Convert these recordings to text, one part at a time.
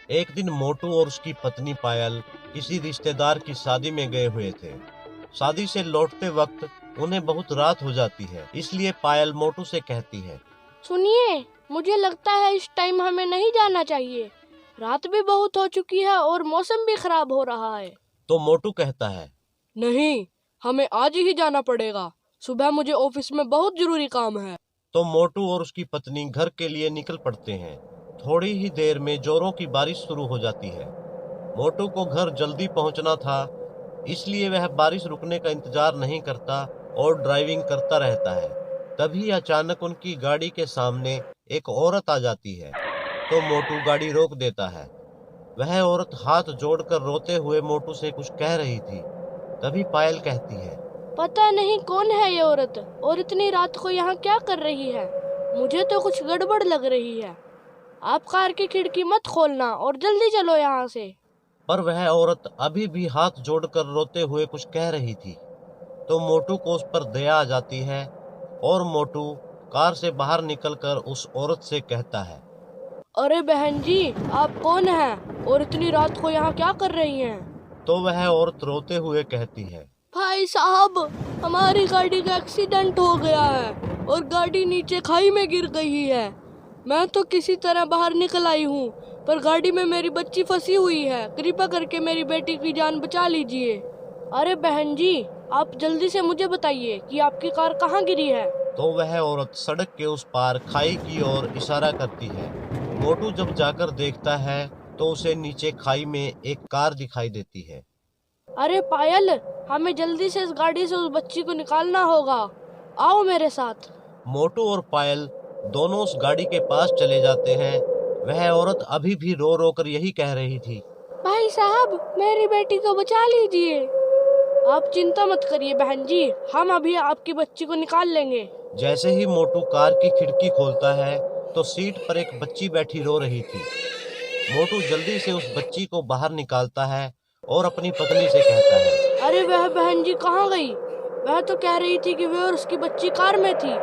एक दिन मोटू और उसकी पत्नी पायल किसी रिश्तेदार की शादी में गए हुए थे। शादी से लौटते वक्त उन्हें बहुत रात हो जाती है, इसलिए पायल मोटू से कहती है, सुनिए, मुझे लगता है इस टाइम हमें नहीं जाना चाहिए। रात भी बहुत हो चुकी है और मौसम भी खराब हो रहा है। तो मोटू कहता है, नहीं, हमें आज ही जाना पड़ेगा। सुबह मुझे ऑफिस में बहुत जरूरी काम है। तो मोटू और उसकी पत्नी घर के लिए निकल पड़ते हैं। थोड़ी ही देर में जोरों की बारिश शुरू हो जाती है। मोटू को घर जल्दी पहुंचना था, इसलिए वह बारिश रुकने का इंतजार नहीं करता और ड्राइविंग करता रहता है। तभी अचानक उनकी गाड़ी के सामने एक औरत आ जाती है, तो मोटू गाड़ी रोक देता है। वह औरत हाथ जोड़कर रोते हुए मोटू से कुछ कह रही थी। तभी पायल कहती है, पता नहीं कौन है ये औरत और इतनी रात को यहाँ क्या कर रही है। मुझे तो कुछ गड़बड़ लग रही है। आप कार की खिड़की मत खोलना और जल्दी चलो यहाँ से। पर वह औरत अभी भी हाथ जोड़कर रोते हुए कुछ कह रही थी। तो मोटू को उस पर दया आ जाती है और मोटू कार से बाहर निकलकर उस औरत से कहता है, अरे बहन जी, आप कौन हैं और इतनी रात को यहाँ क्या कर रही हैं? तो वह औरत रोते हुए कहती है, भाई साहब, हमारी गाड़ी का एक्सीडेंट हो गया है और गाड़ी नीचे खाई में गिर गई है। मैं तो किसी तरह बाहर निकल आई हूँ, पर गाड़ी में मेरी बच्ची फंसी हुई है। कृपया करके मेरी बेटी की जान बचा लीजिए। अरे बहन जी, आप जल्दी से मुझे बताइए कि आपकी कार कहाँ गिरी है। तो वह औरत सड़क के उस पार खाई की ओर इशारा करती है। मोटू जब जाकर देखता है तो उसे नीचे खाई में एक कार दिखाई देती है। अरे पायल, हमें जल्दी से इस गाड़ी से उस बच्ची को निकालना होगा। आओ मेरे साथ। मोटू और पायल दोनों उस गाड़ी के पास चले जाते हैं। वह औरत अभी भी रो रो कर यही कह रही थी, भाई साहब, मेरी बेटी को बचा लीजिए। आप चिंता मत करिए बहन जी, हम अभी आपकी बच्ची को निकाल लेंगे। जैसे ही मोटू कार की खिड़की खोलता है तो सीट पर एक बच्ची बैठी रो रही थी। मोटू जल्दी से उस बच्ची को बाहर निकालता है और अपनी पत्नी से कहता है, अरे वह बहन जी कहाँ गई? वह तो कह रही थी कि वह और उसकी बच्ची कार में थी,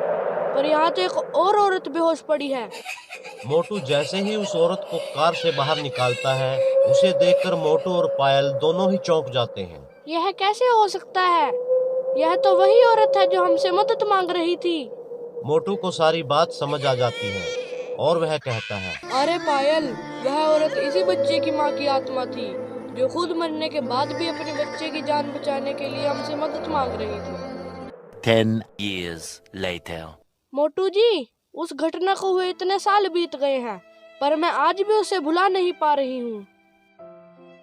पर यहाँ तो एक और औरत बेहोश पड़ी है। मोटू जैसे ही उस औरत को कार से बाहर निकालता है, उसे देखकर मोटू और पायल दोनों ही चौंक जाते हैं। यह कैसे हो सकता है? यह तो वही औरत है जो हमसे मदद मांग रही थी। मोटू को सारी बात समझ आ जाती है और वह कहता है, अरे पायल, वह औरत इसी बच्चे की माँ की आत्मा थी जो खुद मरने के बाद भी अपने बच्चे की जान बचाने के लिए हमसे मदद मांग रही थी। 10 years later. मोटू जी, उस घटना को हुए इतने साल बीत गए हैं, पर मैं आज भी उसे भुला नहीं पा रही हूँ।